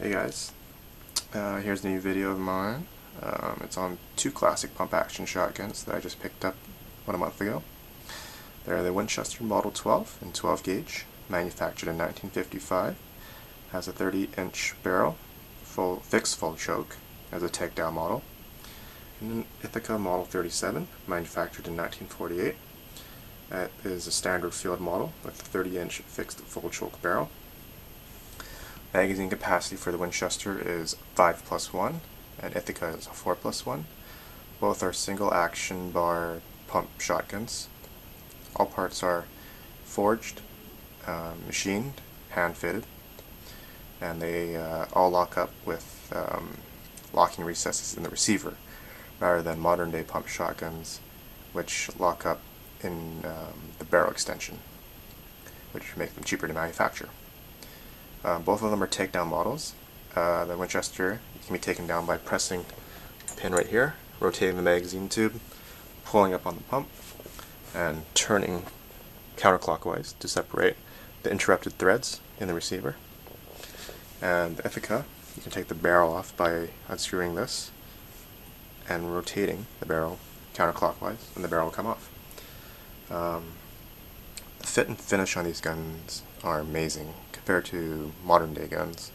Hey guys, here's a new video of mine. It's on two classic pump action shotguns that I just picked up about a month ago. They're the Winchester Model 12 in 12 gauge, manufactured in 1955. Has a 30-inch barrel, fixed full choke as a takedown model. And then Ithaca Model 37, manufactured in 1948. That is a standard field model with a 30-inch fixed full choke barrel. Magazine capacity for the Winchester is 5+1, and Ithaca is 4+1. Both are single action bar pump shotguns. All parts are forged, machined, hand fitted, and they all lock up with locking recesses in the receiver, rather than modern day pump shotguns which lock up in the barrel extension, which make them cheaper to manufacture. Both of them are takedown models. The Winchester can be taken down by pressing the pin right here, rotating the magazine tube, pulling up on the pump, and turning counterclockwise to separate the interrupted threads in the receiver. And the Ithaca, you can take the barrel off by unscrewing this and rotating the barrel counterclockwise, and the barrel will come off. The fit and finish on these guns are amazing compared to modern day guns,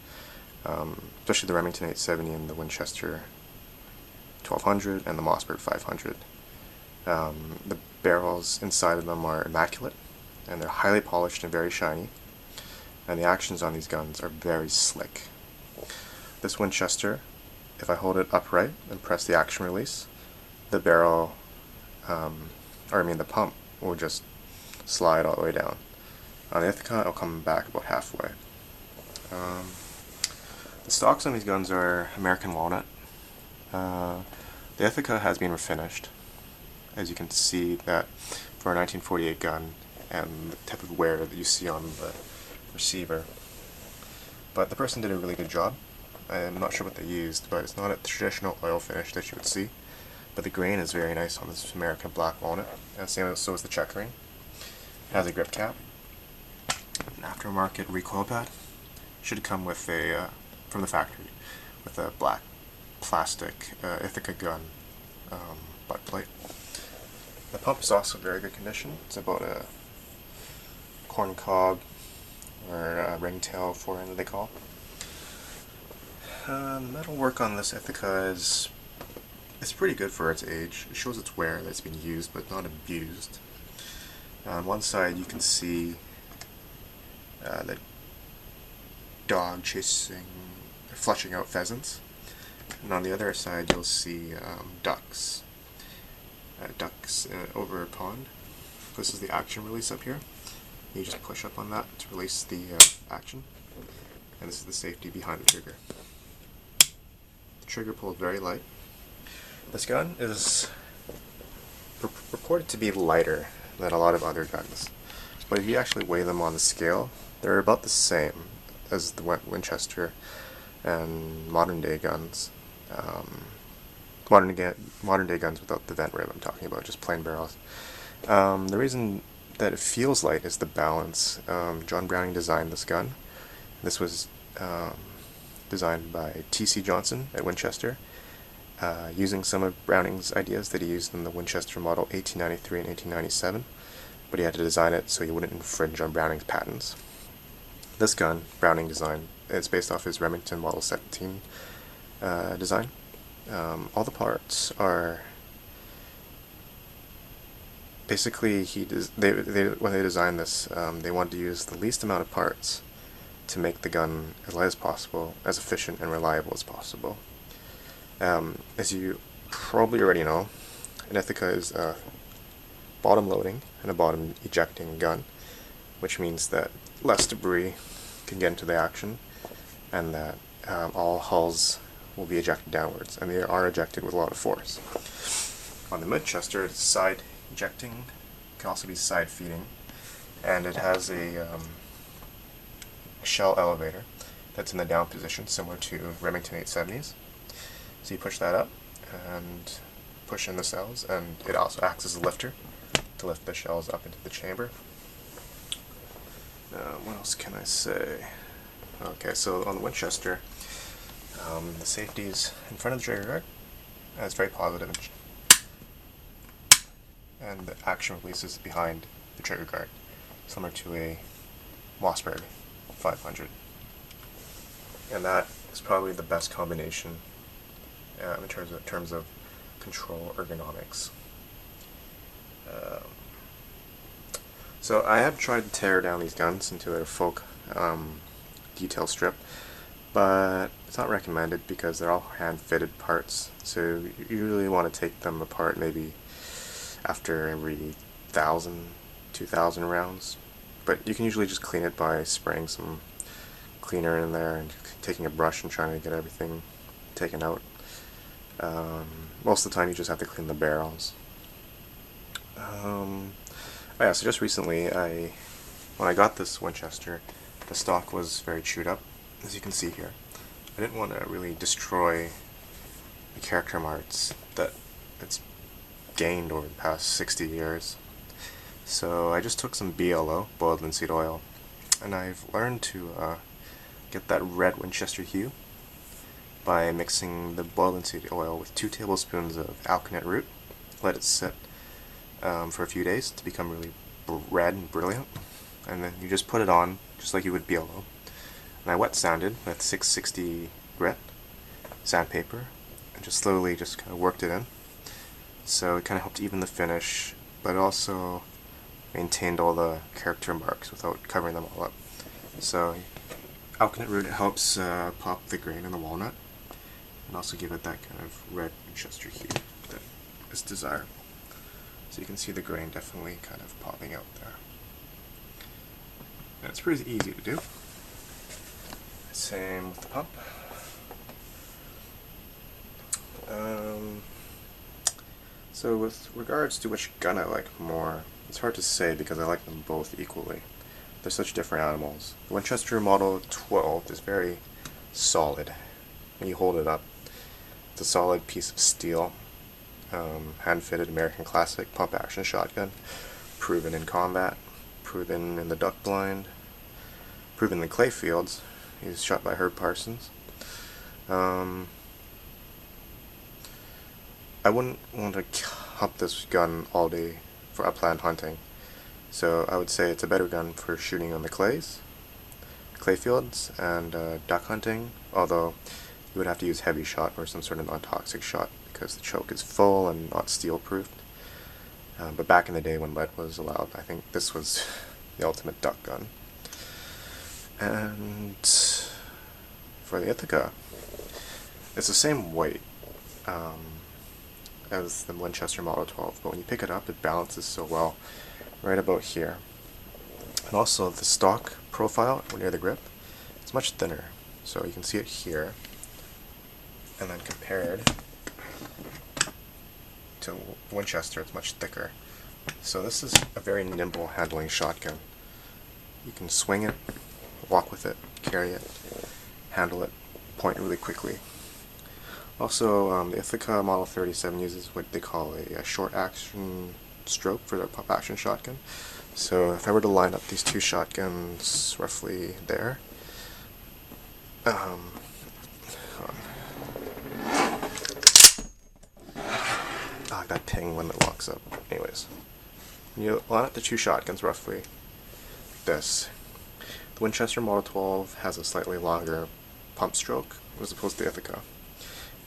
especially the Remington 870 and the Winchester 1200 and the Mossberg 500. The barrels inside of them are immaculate, and they're highly polished and very shiny, and the actions on these guns are very slick. This Winchester, if I hold it upright and press the action release, the barrel, the pump will just slide all the way down. On the Ithaca, it'll come back about halfway. The stocks on these guns are American walnut. The Ithaca has been refinished, as you can see that for a 1948 gun and the type of wear that you see on the receiver. But the person did a really good job. I'm not sure what they used, but it's not a traditional oil finish that you would see. But the grain is very nice on this American black walnut, and so is the checkering. It has a grip cap, an aftermarket recoil pad. Should come with a from the factory with a black plastic Ithaca gun butt plate. The pump is also in very good condition. It's about a corn cob or a ringtail forend they call. The metal work on this Ithaca is pretty good for its age. It shows its wear, that it's been used but not abused. On one side you can see the dog flushing out pheasants, and on the other side you'll see ducks over a pond. This is the action release up here. You just push up on that to release the action, and this is the safety behind the trigger. The trigger pull is very light. This gun is reported to be lighter than a lot of other guns, but if you actually weigh them on the scale, they're about the same as the Winchester and modern day guns. Modern day guns without the vent rib I'm talking about, just plain barrels. The reason that it feels light is the balance. John Browning designed this gun. This was designed by T.C. Johnson at Winchester, using some of Browning's ideas that he used in the Winchester Model 1893 and 1897, but he had to design it so he wouldn't infringe on Browning's patents. This gun, Browning designed, is based off his Remington Model 17 design. All the parts are basically when they designed this, they wanted to use the least amount of parts to make the gun as light as possible, as efficient and reliable as possible. As you probably already know, an Ithaca is a bottom loading and a bottom ejecting gun, which means that less debris can get into the action, and that all hulls will be ejected downwards, and they are ejected with a lot of force. On the Winchester, it's side ejecting, can also be side feeding, and it has a shell elevator that's in the down position, similar to Remington 870s. So you push that up and push in the cells, and it also acts as a lifter to lift the shells up into the chamber. What else can I say? Okay, so on the Winchester, The safety's in front of the trigger guard, and it's very positive, and the action release is behind the trigger guard, similar to a Mossberg 500. And that is probably the best combination in terms of control ergonomics. So I have tried to tear down these guns into their full detail strip, but it's not recommended because they're all hand-fitted parts, so you usually want to take them apart maybe after every 1,000, 2,000 rounds. But you can usually just clean it by spraying some cleaner in there and taking a brush and trying to get everything taken out. Most of the time you just have to clean the barrels. Yeah, so just recently, when I got this Winchester, the stock was very chewed up, as you can see here. I didn't want to really destroy the character marks that it's gained over the past 60 years. So I just took some BLO, boiled linseed oil, and I've learned to get that red Winchester hue by mixing the boiled linseed oil with 2 tablespoons of alkanet root. Let it sit for a few days to become really red and brilliant, and then you just put it on just like you would BLO. And I wet sanded with 660 grit sandpaper and just slowly just kind of worked it in. So it kind of helped even the finish, but also maintained all the character marks without covering them all up. So alkanet root helps pop the grain in the walnut and also give it that kind of red Winchester hue that is desirable. So you can see the grain definitely kind of popping out there. And it's pretty easy to do. Same with the pump. So with regards to which gun I like more, it's hard to say because I like them both equally. They're such different animals. The Winchester Model 12 is very solid. When you hold it up, it's a solid piece of steel. Hand-fitted American classic pump-action shotgun, proven in combat, proven in the duck blind, proven in the clay fields. He was shot by Herb Parsons. I wouldn't want to hunt this gun all day for upland hunting, so I would say it's a better gun for shooting on the clay fields, and duck hunting, although you would have to use heavy shot or some sort of non-toxic shot because the choke is full and not steel-proofed. But back in the day when lead was allowed, I think this was the ultimate duck gun. And for the Ithaca, it's the same weight as the Winchester Model 12, but when you pick it up, it balances so well right about here. And also the stock profile near the grip, it's much thinner, so you can see it here, and then compared to Winchester, it's much thicker. So this is a very nimble handling shotgun. You can swing it, walk with it, carry it, handle it, point really quickly. Also, the Ithaca Model 37 uses what they call a short action stroke for their pump action shotgun. So if I were to line up these two shotguns roughly there, that ping when it locks up. Anyways, you line up the two shotguns roughly this. The Winchester Model 12 has a slightly longer pump stroke as opposed to Ithaca.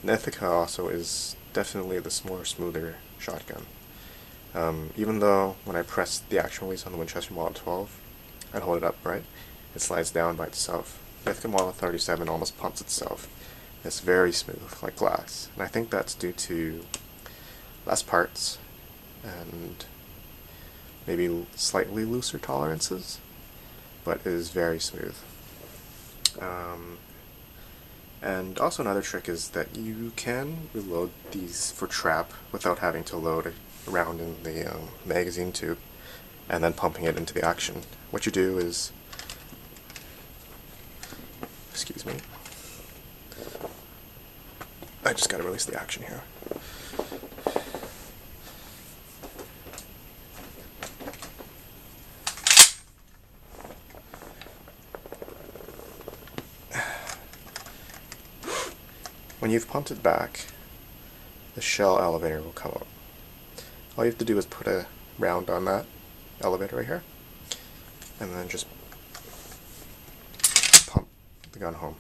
And Ithaca also is definitely the more smoother shotgun. Even though when I press the action release on the Winchester Model 12 and hold it upright, it slides down by itself. The Ithaca Model 37 almost pumps itself. It's very smooth, like glass. And I think that's due to less parts and maybe slightly looser tolerances, but it is very smooth. And also another trick is that you can reload these for trap without having to load a round in the magazine tube and then pumping it into the action. What you do is, excuse me, I just gotta release the action here. when you've pumped it back, the shell elevator will come out. All you have to do is put a round on that elevator right here, and then just pump the gun home,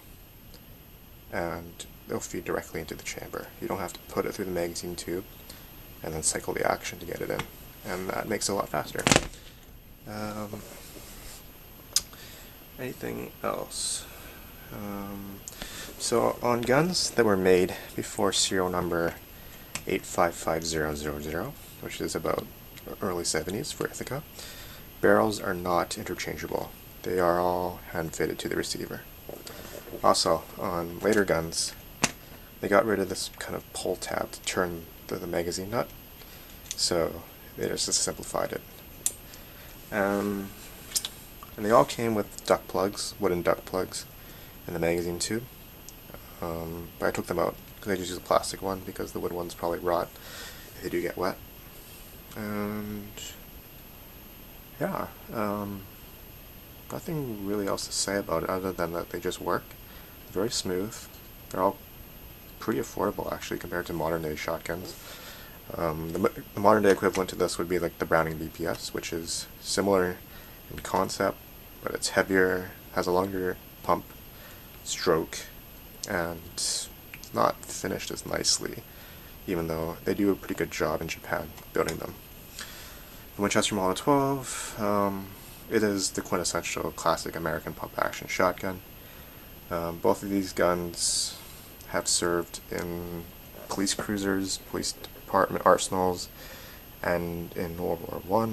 and it'll feed directly into the chamber. You don't have to put it through the magazine tube and then cycle the action to get it in, and that makes it a lot faster. Anything else? So on guns that were made before serial number 855000, which is about early 70s for Ithaca, barrels are not interchangeable. They are all hand-fitted to the receiver. Also, on later guns, they got rid of this kind of pull tab to turn the magazine nut, so they just simplified it. And they all came with duck plugs, wooden duck plugs, in the magazine tube. But I took them out because I just use a plastic one because the wood ones probably rot if they do get wet. And yeah, nothing really else to say about it other than that they just work. Very smooth. They're all pretty affordable actually compared to modern day shotguns. The modern day equivalent to this would be like the Browning BPS, which is similar in concept, but it's heavier, has a longer pump, stroke, and not finished as nicely, even though they do a pretty good job in Japan building them. The Winchester Model 12, it is the quintessential classic American pump-action shotgun. Both of these guns have served in police cruisers, police department arsenals, and in World War I,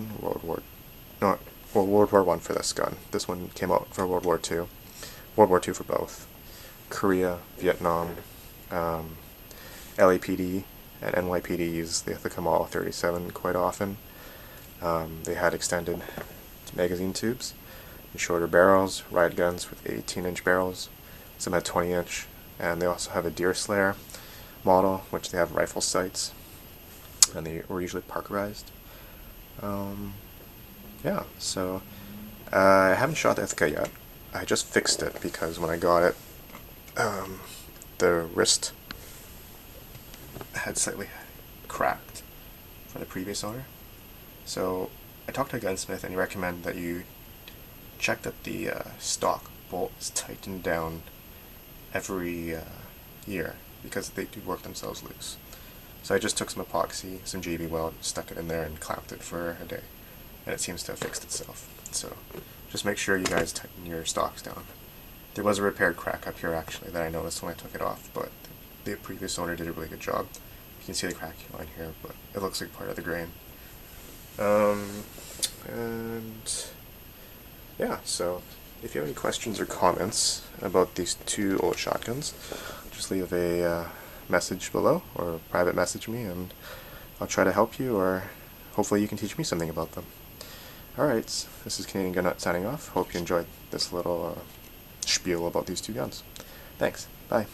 World War I for this gun. This one came out for World War II. World War II for both. Korea, Vietnam, LAPD and NYPD use the Ithaca Model 37 quite often. They had extended magazine tubes and shorter barrels, riot guns with 18-inch barrels. Some had 20-inch, and they also have a Deer Slayer model, which they have rifle sights, and they were usually parkerized. Yeah, so I haven't shot the Ithaca yet. I just fixed it because when I got it, the wrist had slightly cracked from the previous owner. So I talked to a gunsmith and he recommended that you check that the stock bolt is tightened down every year because they do work themselves loose. So I just took some epoxy, some JB weld, stuck it in there and clamped it for a day, and it seems to have fixed itself. So just make sure you guys tighten your stocks down. There was a repaired crack up here actually that I noticed when I took it off, but the previous owner did a really good job. You can see the crack line here, but it looks like part of the grain. And yeah, so if you have any questions or comments about these two old shotguns, just leave a message below or private message me and I'll try to help you, or hopefully you can teach me something about them. Alright, this is Canadian Gun Nut signing off. Hope you enjoyed this little spiel about these two guns. Thanks. Bye.